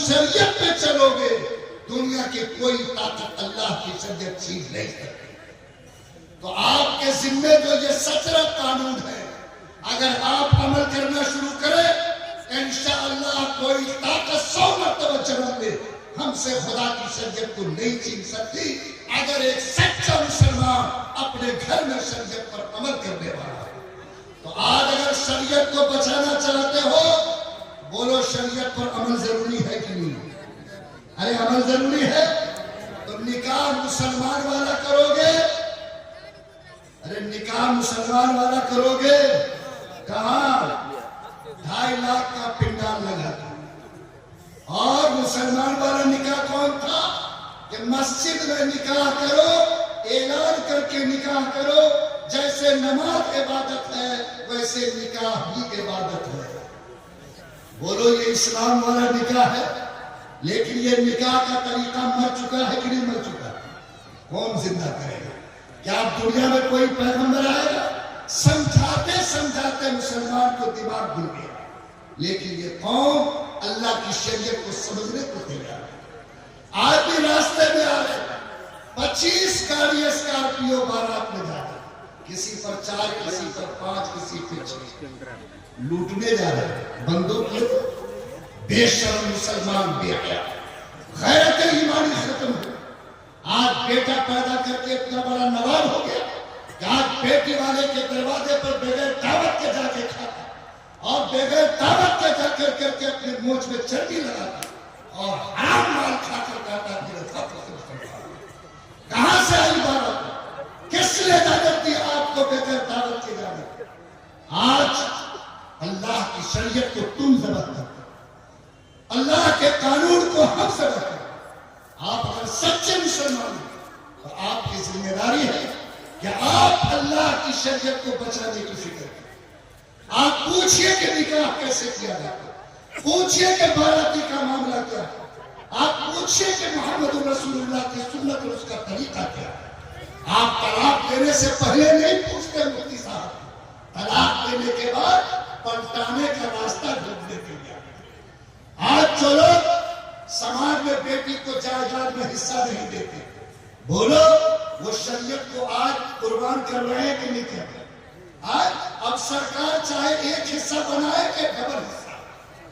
شریعت پہ چلو گے دنیا کی کوئی طاقت اللہ کی شریعت چھین نہیں سکتی۔ تو آپ کے ذمے جو یہ 17 قانون ہے اگر آپ عمل کرنا شروع کریں انشاءاللہ کوئی طاقت 100 مرتبہ چمک لے ہم سے خدا کی شریعت کو نہیں چھین سکتی اگر ایک سچا مسلمان اپنے گھر میں شریعت پر عمل کرنے والا ہے۔ تو آج اگر شریعت کو بچانا چاہتے ہو بولو شریعت پر عمل ضروری ہے کہ نہیں؟ ارے عمل ضروری ہے تو نکاح مسلمان والا کرو گے؟ ارے نکاح مسلمان والا کرو گے کہاں 2.5 لاکھ کا پنڈال لگا تھا اور مسلمان والا نکاح کون تھا کہ مسجد میں نکاح کرو اعلان کر کے نکاح کرو جیسے نماز عبادت ہے ویسے نکاح بھی عبادت ہے۔ بولو یہ اسلام والا نکاح ہے لیکن یہ نکاح کا طریقہ مر چکا ہے کہ نہیں مر چکا؟ کون زندہ کرے گا؟ کیا اب دنیا میں کوئی پیغمبر آئے گا؟ سمجھاتے سمجھاتے مسلمان کو دماغ گھل گیا لیکن یہ قوم اللہ کی شریعت کو سمجھنے کو تیار ہے۔ آج بھی راستے میں آ رہے 25 گاڑی اسکارپیو بارات میں جا رہے کسی پر 4 کسی پر 5 کسی پر 6 لوٹنے جا رہے ہیں بندوق لے بے شرم مسلمان بے حیا غیرت ایمانی ختم ہو۔ آج بیٹا پیدا کر کے اتنا بڑا نواب ہو گیا کہ آج بیٹی والے کے دروازے پر بغیر دعوت کے جا کے کھاتا اور بغیر دعوت کے جا کر کے اپنے مونچھ میں چربی لگاتا اور حرام مال کھا کر کہتا کہاں سے آئی دعوت؟ کس نے اجازت دی آپ کو بغیر دعوت کے جانے؟ آج اللہ کی شریعت کو تم ضبط کرتے اللہ کے قانون کو ہم ضبط کرتے۔ آپ اگر سچے مسلمان ہیں تو آپ کی ذمہ داری ہے کہ آپ اللہ کی شریعت کو بچانے کی فکر کریں۔ آپ پوچھئے کہ نکاح کیسے کیا جاتا ہے، پوچھئے کہ باراتی کا معاملہ کیا ہے، آپ پوچھئے کہ محمد رسول اللہ کی سنت اور اس کا طریقہ کیا ہے۔ آپ طلاق دینے سے پہلے نہیں پوچھتے مفتی صاحب، طلاق دینے کے بعد پلٹانے کا راستہ ڈھونڈنے کے لیے۔ آج جو لوگ سماج میں بیٹی کو جائیداد میں حصہ نہیں دیتے بولو وہ شریعت کو آج قربان کر رہے ہیں کہ نہیں کر رہے؟ آج اب سرکار چاہے ایک حصہ بنائے کہ ڈبل حصہ،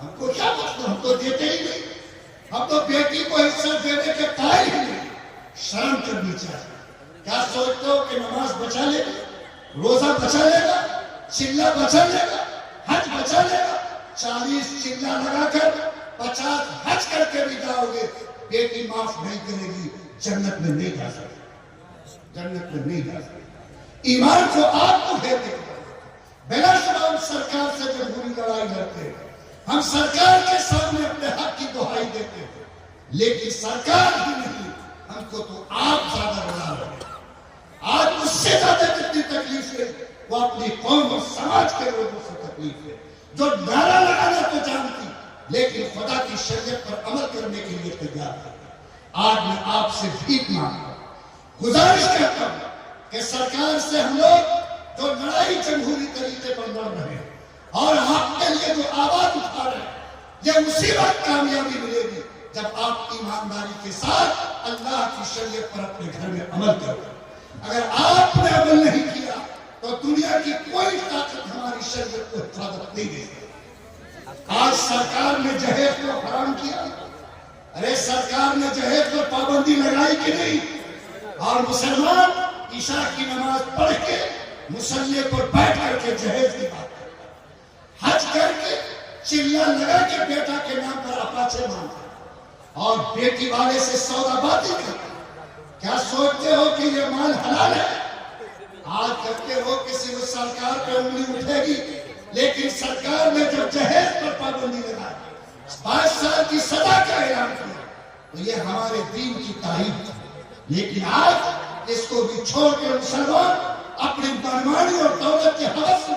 ہم کو کیا مطلب، ہم تو دیتے ہی نہیں، ہم تو بیٹی کو حصہ دینے کے قائل ہی نہیں۔ شرم کرنی چاہیے۔ کیا سوچتے ہو کہ نماز بچا لے گا، روزہ بچا لے گا، چلہ بچا لے گا، حج بچا لے گا؟ 40 چلہ لگا کر 50 حج کر کے بھی جاؤ گے بیٹی معاف نہیں کرے گی، جنت میں نہیں جا سکتے، جنت میں نہیں جا سکتے۔ ایمان کو آپ کو گھیر دے بلا شبہ ہم سرکار سے جمہوری لڑائی لڑتے ہیں، ہم سرکار کے سامنے اپنے حق کی دہائی دیتے ہیں لیکن سرکار ہی نہیں ہم کو تو آپ زیادہ بڑھا رہے ہیں۔ آج اس سے زیادہ جتنی تکلیف ہے وہ اپنی قوم اور سماج کے لوگوں سے تکلیف ہے جو نعرہ لگانا تو جانتی لیکن خدا کی شریعت پر عمل کرنے کے لیے تیار ہے۔ آج میں آپ سے بھیک مانگتا ہوں، گزارش کرتا ہوں کہ سرکار سے ہم لوگ جو لڑائی جمہوری طریقے پر لڑ رہے ہیں اور آپ کے لیے جو آواز اٹھا رہے ہیں یہ مصیبت کامیابی ملے گی جب آپ ایمانداری کے ساتھ اللہ کی شریعت پر اپنے گھر میں عمل کریں۔ اگر آپ نے عمل نہیں کیا تو دنیا کی کوئی طاقت ہماری شریعت کو حفاظت نہیں دے سکتی۔ آج سرکار نے جہیز کو حرام کیا، ارے سرکار نے جہیز پر پابندی لگائی کہ نہیں؟ اور مسلمان عشاء کی نماز پڑھ کے مصلی پر بیٹھ کر کے جہیز کی بات کرتا ہے، حج کر کے چلہ لگا کے بیٹا کے نام پر اپاچے مانگتا اور بیٹی والے سے سودا بازی کرتا۔ کیا سوچتے ہو کہ یہ مال حلال ہے؟ آج کرتے ہو کسی کو سرکار پہ انگلی اٹھے گی لیکن سرکار نے جب جہیز پر پابندی لگائی 22 سال کی سزا کا اعلان کیا تو یہ ہمارے دین کی تعریف تھی لیکن آج اس کو بھی چھوڑ کے مسلمان اپنی منمانی اور دولت کی حوث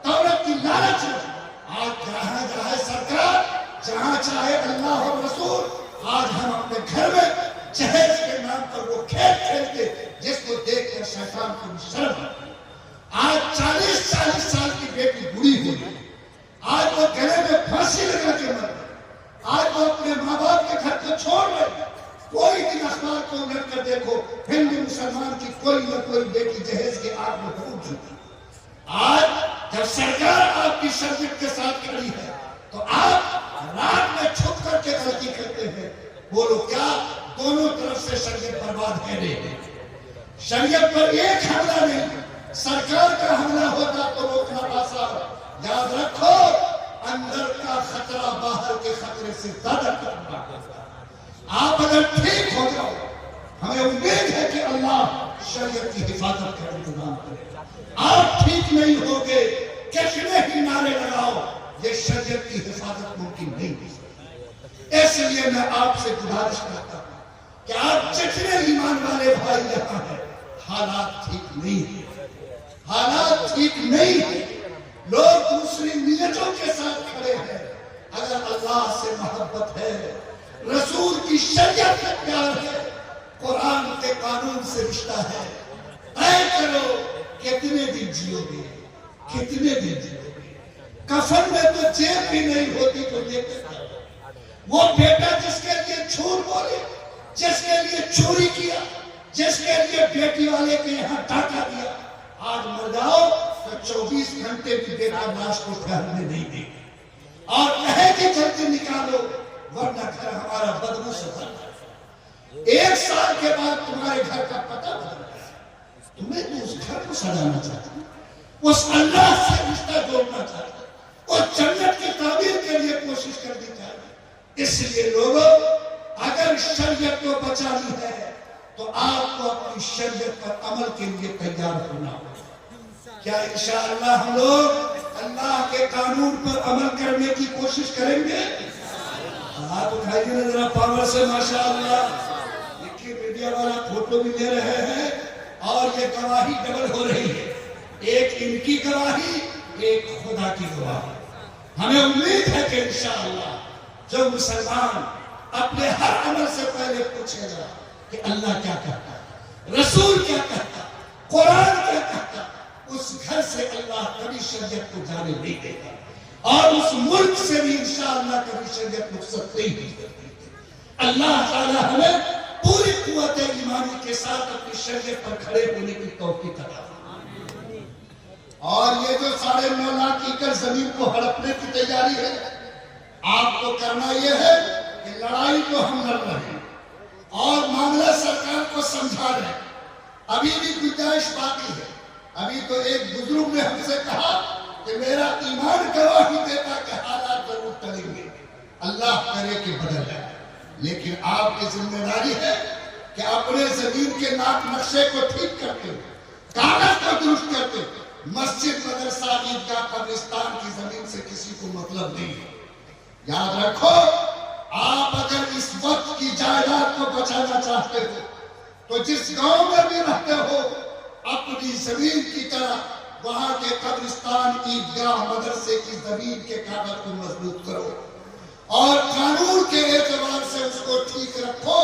دولت کی لالچ میں آج جہاں جہاں سرکار جہاں چاہے اللہ اور رسول آج ہم اپنے گھر میں جہیز کے نام پر وہ کھیل کھیلتے جس کو دیکھ کر شیطان کو شرم آتی۔ آج 40 سال کی بیٹی بوڑھی ہوئی، آج وہ گلے میں پھانسی لگا کے مر گئی، آج وہ اپنے ماں باپ تو چھوڑ رہے ہیں۔ کوئی دن اخبار کو الٹ کر دیکھو، ہندو مسلمان کی کوئی نہ کوئی بیٹی جہیز کے آگ میں ڈوب چکی۔ آج جب سرکار آپ کی شریعت کے ساتھ کھڑی ہے تو آپ رات میں چھپ کر کے غلطی کرتے ہیں۔ بولو کیا دونوں طرف سے شریعت برباد ہے نہیں؟ شریعت پر ایک حملہ نہیں، سرکار کا حملہ ہوتا تو روکنا آسان۔ یاد رکھو اندر کا خطرہ باہر کے خطرے سے زیادہ خطرہ ہوتا ہے۔ آپ اگر ٹھیک ہو جاؤ، ہمیں امید ہے کہ اللہ شریعت کی حفاظت کا انتظام کرے۔ آپ ٹھیک نہیں ہوگے، کتنے ہی نعرے لگاؤ، یہ شریعت کی حفاظت ممکن نہیں ہے۔ اس لیے میں آپ سے گزارش کرتا ہوں کہ آپ جتنے ایمان والے بھائی یہاں ہیں، حالات ٹھیک نہیں ہیں، حالات ٹھیک نہیں ہیں۔ لوگ دوسری ملتوں کے ساتھ کھڑے ہیں۔ اگر اللہ سے محبت ہے، رسول کی شریعت سے پیار ہے، قرآن کے قانون سے رشتہ ہے، طے کرو کتنے دن جیو گے، کتنے دن جیو گے۔ کفن میں تو جیب بھی نہیں ہوتی تو دیکھتے ہیں وہ بیٹا جس کے لیے جھوٹ بولے، جس کے لیے چوری کیا، جس کے لیے بیٹی والے کے یہاں ڈاکہ دیا، آج مر جاؤ تو 24 گھنٹے بھی بیٹا لاش کو ٹھہرنے نہیں دے گا اور کہے کہ جلدی نکالو ورنہ گھر ہمارا بدبو سے بھر جائے۔ 1 سال کے بعد تمہارے گھر کا پتہ بدل گیا، تمہیں تو اس گھر کو سجانا چاہتا، اس اللہ سے رشتہ جوڑنا چاہتا، اس جنت کی تعمیر کے لیے کوشش کرنی چاہیے۔ اس لیے لوگوں اگر شریعت کو بچانی ہے تو آپ کو اپنی شریعت پر عمل کے لیے تیار ہونا ہوگا۔ کیا انشاءاللہ ہم لوگ اللہ کے قانون پر عمل کرنے کی کوشش کریں گے؟ آپ اٹھائیے نا ذرا پاور سے ماشاءاللہ۔ دیکھیے میڈیا والا فوٹو بھی لے رہے ہیں اور یہ گواہی ڈبل ہو رہی ہے، ایک ان کی گواہی، ایک خدا کی گواہی۔ ہمیں امید ہے کہ انشاءاللہ جو مسلمان اپنے ہر عمل سے پہلے پوچھے گا کہ اللہ کیا کہتا ہے، رسول کیا کہتا ہے، قرآن کیا کہتا ہے، اس گھر سے اللہ کبھی شریعت کو جانے نہیں دے گا اور اس ملک سے بھی انشاءاللہ کبھی شریعت رخصت نہیں ہوگی۔ اللہ تعالی ہمیں پوری قوت ایمانی کے ساتھ اپنی شریعت پر کھڑے ہونے کی توفیق عطا فرمائے۔ اور یہ جو 9.5 لاکھ ایکڑ زمین کو ہڑپنے کی تیاری ہے، آپ کو کرنا یہ ہے کہ لڑائی تو ہم لڑ رہے ہیں اور معاملہ سرکار کو سمجھا رہے ہیں، ابھی بھی گنجائش باقی ہے۔ ابھی تو ایک بزرگ نے ہم سے کہا کہ میرا ایمان گواہی دیتا کہ حالات ضرور ٹلیں گے، اللہ کرے کہ بدل جائے، لیکن آپ کی ذمہ داری ہے کہ اپنے زمین کے ناک نقشے کو ٹھیک کرتے ہوئے، کاغذ کو درست کرتے ہوئے، مسجد، مدرسہ، عیدگاہ، قبرستان کی زمین سے کسی کو مطلب نہیں ہے۔ یاد رکھو آپ اگر اس وقت کی جائیداد کو بچانا چاہتے ہو تو جس گاؤں میں بھی رہتے ہو اپنی زمین کی طرح وہاں کے قبرستان، عیدگاہ، مدرسے کی زمین کے کاغذ کو مضبوط کرو اور قانون کے اعتبار سے اس کو ٹھیک رکھو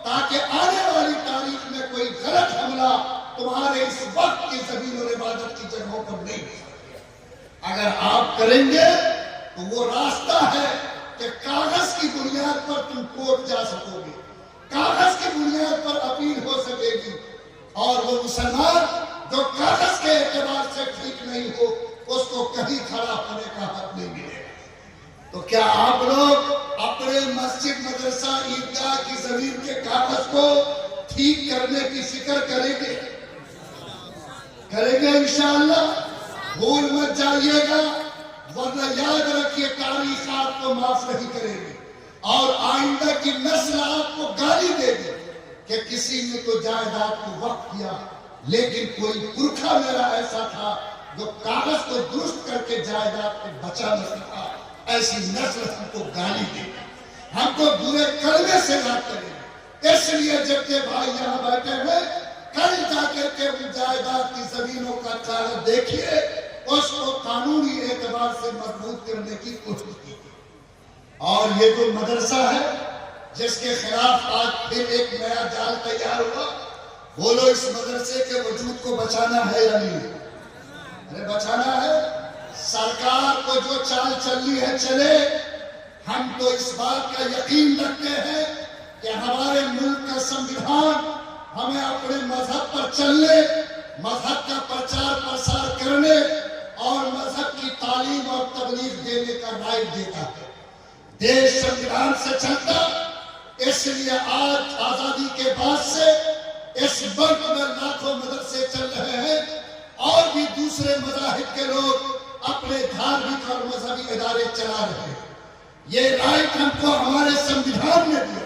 تاکہ آنے والی تاریخ میں کوئی غلط حملہ تمہارے اس وقت کی زمین اور عبادت کی جگہوں پر نہیں ہو سکے۔ اگر آپ کریں گے تو وہ راستہ ہے کہ کاغذ کی بنیاد پر تم کورٹ جا سکو گے، کاغذ کی بنیاد پر اپیل ہو سکے گی، اور وہ مسلمان جو کاغذ کے اعتبار سے ٹھیک نہیں ہو اس کو کہیں کھڑا ہونے کا حق نہیں ملے گا۔ تو کیا آپ لوگ اپنے مسجد، مدرسہ، عیدگاہ کی زمین کے کاغذ کو ٹھیک کرنے کی فکر کریں گے؟ کریں گے انشاءاللہ؟ بھول مت جائیے گا، ورنہ یاد رکھیے تاریخ آپ کو معاف نہیں کرے گی اور آئندہ کی نسل آپ کو گالی دے گی کہ کسی نے تو جائیداد کو وقف کیا لیکن کوئی پرکھا میرا ایسا تھا جو کاغذ کو درست کر کے جائیداد کو بچا نہ سکا۔ ایسی نسل ہم کو گالی دے گی، ہم کو برے کلمے سے یاد کرے گی۔ اس لیے جب کہ بھائی یہاں بیٹھے ہوئے کل جا کر کے ان جائیداد کی زمینوں کا کاغذ دیکھیے، اس کو قانونی اعتبار سے مضبوط کرنے کی کوشش کی۔ اور یہ جو مدرسہ ہے جس کے خلاف آج پھر ایک نیا جال تیار ہوا، بولو اس مدرسے کے وجود کو بچانا ہے یا نہیں؟ ارے بچانا ہے۔ سرکار کو جو چال چلنی ہے چلے، ہم تو اس بات کا یقین رکھتے ہیں کہ ہمارے ملک کا سنویدھان ہمیں اپنے مذہب پر چلنے، مذہب کا پرچار پرسار کرنے اور مذہب کی تعلیم اور تبلیغ دینے کا رائٹ دیتا ہے۔ دیش سنویدھان سے چلتا، اس لیے آج آزادی کے بعد سے اس ملک میں لاکھوں مدرسے چل رہے ہیں اور بھی دوسرے مذاہب کے لوگ اپنے دھارمک اور مذہبی ادارے چلا رہے ہیں۔ یہ رائٹ ہم کو ہمارے سنویدھان نے دیا،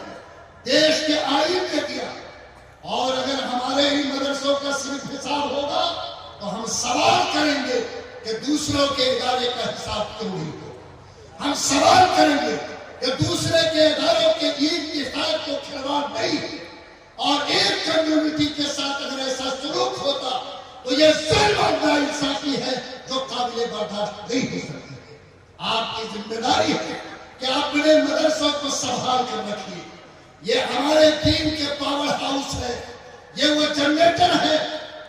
دیش کے آئین نے دیا، اور اگر ہمارے ہی مدرسوں کا صرف حساب ہوگا تو ہم سوال کریں گے کہ دوسروں کے ادارے کا حساب کیوں نہیں ہو۔ ہم سوال کریں گے کہ دوسرے کے اداروں کے عید کی حفاظت کو کھلواڑ نہیں، اور ایک کمیونٹی کے ساتھ اگر ایسا سلوک ہوتا تو یہ ظلم اور ناانصافی ہے جو قابل برداشت نہیں ہو سکتی ہے۔ آپ کی ذمہ داری ہے کہ اپنے مدرسوں کو سنبھال کر رکھیے۔ یہ ہمارے دین کے پاور ہاؤس ہے، یہ وہ جنریٹر ہے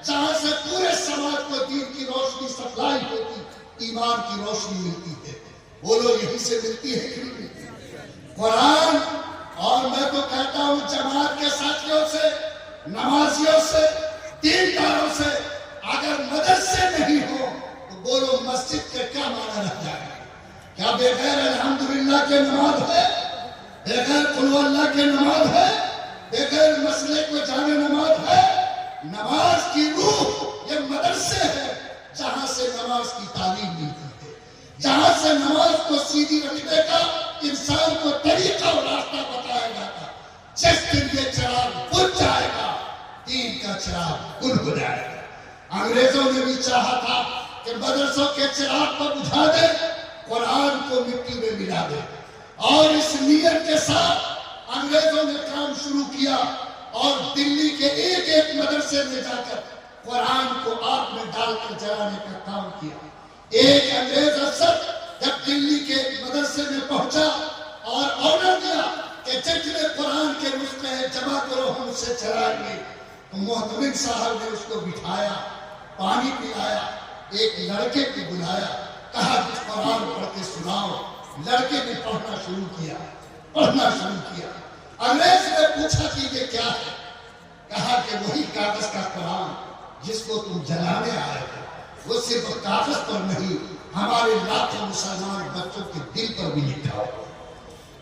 جہاں سے پورے سماج کو دین کی روشنی سپلائی ہوتی، ایمان کی روشنی ملتی ہے۔ بولو یہیں سے ملتی ہے کہ نہیں ملتی؟ قرآن، اور میں تو کہتا ہوں جماعت کے ساتھیوں سے، نمازیوں سے، دینداروں سے، اگر مدرسے نہیں ہو تو بولو مسجد کے کیا معنی رہ جائے گا؟ کیا بغیر الحمدللہ کے نماز ہے؟ بغیر قل اللہ کے نماز ہے؟ بغیر مسئلے کو جانے نماز ہے؟ نماز کی روح یہ مدرسے ہے جہاں سے نماز کی تعلیم ملتی ہے، جہاں سے نماز کو سیدھی رکھنے کا انسان کو طریقہ اور راستہ بتایا جاتا۔ جس دن یہ چراغ بجھ جائے گا، دین کا چراغ گل ہو جائے گا۔ انگریزوں نے بھی چاہا تھا کہ مدرسوں کے چراغ کو بجھا دے، قرآن کو مٹی میں ملا دے، اور اس نیت کے ساتھ انگریزوں نے کام شروع کیا اور دلی کے ایک ایک مدرسے میں جا کر قرآن کو آگ میں ڈال کر جلانے کا کام کیا۔ ایک انگریز افسر جب دلی کے مدرسے میں پہنچا اور آرڈر دیا کہ جتنے قرآن کے نسخے ہیں جمع کرو، ہم اسے چلائیں گے، تو محتمم صاحب نے اس کو بٹھایا، پانی پلایا، ایک لڑکے کو بلایا، کہا کہ قرآن پڑھ کے سناؤ۔ لڑکے نے پڑھنا شروع کیا۔ انگریز نے پوچھا کہ یہ کیا ہے؟ کہا کہ وہی کاغذ کا قرآن جس کو تم جلانے آئے ہو، وہ صرف کاغذ پر نہیں، ہمارے لاکھوں مسلمان بچوں کے دل پر بھی لکھا ہو۔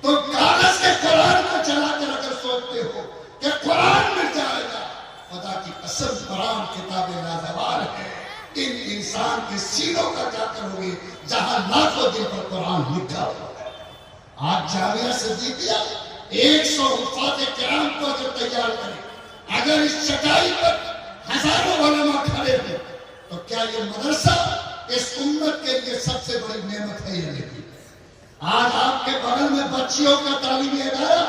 تو کاغذ کے قرآن کو جلا کر اگر سوچتے ہو کہ قرآن مل جائے گا، خدا کی قسم قرآن کتاب لازوال ہے، ان انسان کے سینوں کا جا کر ہوگی جہاں لاکھوں دل پر قرآن لکھا ہوا ہے۔ آج جامعہ صدیقیہ 100 حفاظ کرام کو اگر تیار کرے، اگر اس چٹائی پر ہزاروں علماء کھڑے ہیں، تو کیا یہ مدرسہ اس امت کے لیے سب سے بڑی نعمت ہے یا نہیں؟ آج آپ کے بغل میں بچیوں کا تعلیمی ادارہ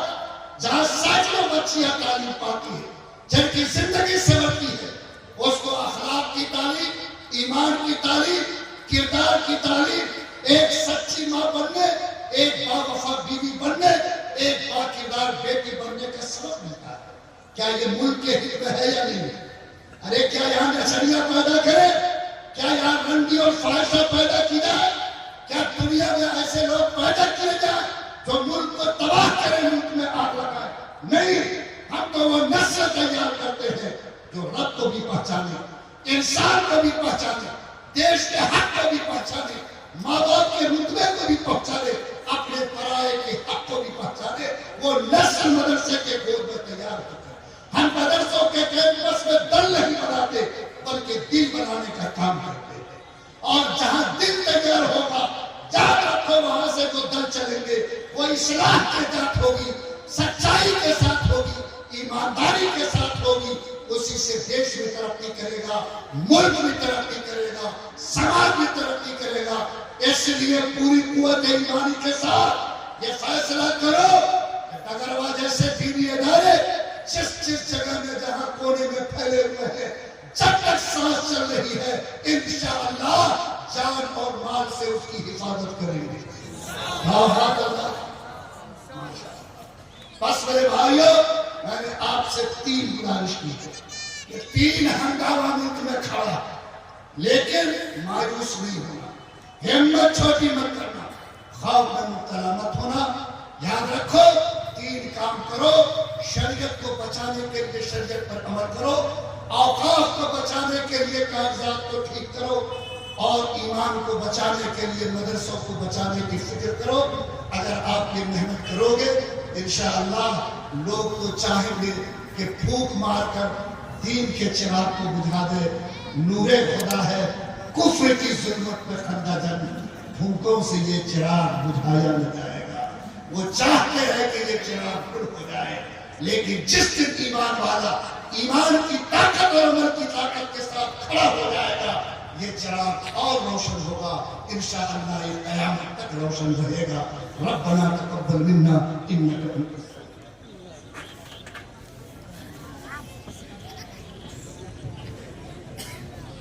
جہاں سینکڑوں بچیاں تعلیم پاتی ہیں، جن کی زندگی سنورتی ہے، اس کو اخلاق کی تعلیم، ایمان کی تعلیم، کردار کی تعلیم، ایک سچی ماں بننے، ایک باوفا بیوی بننے، ایک باکردار بیٹی بننے کا سبق ملتا ہے۔ کیا یہ ملک کے حق میں ہے یا نہیں؟ ارے کیا یہاں نچڑیاں پیدا کرے؟ کیا یہاں رنڈی اور فحاشہ پیدا کی جائے؟ کیا دنیا میں ایسے لوگ پیدا کیے جائیں جو ملک کو تباہ کرے، ملک میں آگ لگائے؟ نہیں، ہم تو وہ نسل تیار کرتے ہیں جو رب کو بھی پہچانے، انسان کو بھی پہچانے، دیش کے حق کو بھی پہچانے، ماں باپ کے رتبے کو بھی پہچانے، اپنے پرائے کے حق کو بھی پہچانے۔ وہ نسل مدرسے کے گود میں تیار ہوتا ہے۔ ہم مدرسوں کے کیمپس میں دل نہیں بناتے بلکہ دل بنانے کا کام کرتے ہیں، اور جہاں دل تیار ہوگا، جہاں رکھو وہاں سے جو دل چلیں گے، وہ اصلاح کے ساتھ ہوگی، سچائی کے ساتھ ہوگی، ایمانداری کے ساتھ ہوگی۔ اسی سے دیش میں ترقی کرے گا، ملک میں ترقی کرے گا، سماج میں ترقی کرے گا۔ اس لیے پوری قوت ایمانی کے ساتھ یہ فیصلہ کرو کہ ڈگروا جیسے دینی ادارے جس جگہ میں جہاں کونے میں پھیلے ہوئے ہیں، جب تک سانس چل رہی ہے، انشاءاللہ جان اور مال سے اس کی حفاظت کریں گے۔ بس میرے بھائیوں، میں نے آپ سے 3 گزارش کی ہے کہ 3 ہنگامہ ملک میں کھڑا، لیکن مایوس نہیں ہونا، ہمت چھوٹی مت کرنا، خوف میں مبتلا مت ہونا۔ یاد رکھو 3 کا کام کرو، شریعت کو بچانے کے لیے شریعت پر عمل کرو، اوقاف کو بچانے کے لیے کاغذات کو ٹھیک کرو، اور ایمان کو بچانے کے لیے مدرسوں کو بچانے کی فکر کرو۔ اگر آپ یہ محنت کرو گے انشاءاللہ لوگ تو چاہیں گے کہ پھونک مار کر دین کے چراغ کو بجھا دے۔ نور خدا ہے، کفر کی ظلمت میں خندہ جن، پھونکوں سے یہ چراغ بجھایا نہ جائے گا۔ وہ چاہتے ہیں کہ یہ چراغ کھل ہو جائے، لیکن جس دن ایمان والا ایمان کی طاقت اور عمل کی طاقت کے ساتھ کھڑا ہو جائے گا، یہ چراغ اور روشن ہوگا، انشاءاللہ یہ قیامت تک روشن رہے گا۔ ربنا تقبل منا انک انت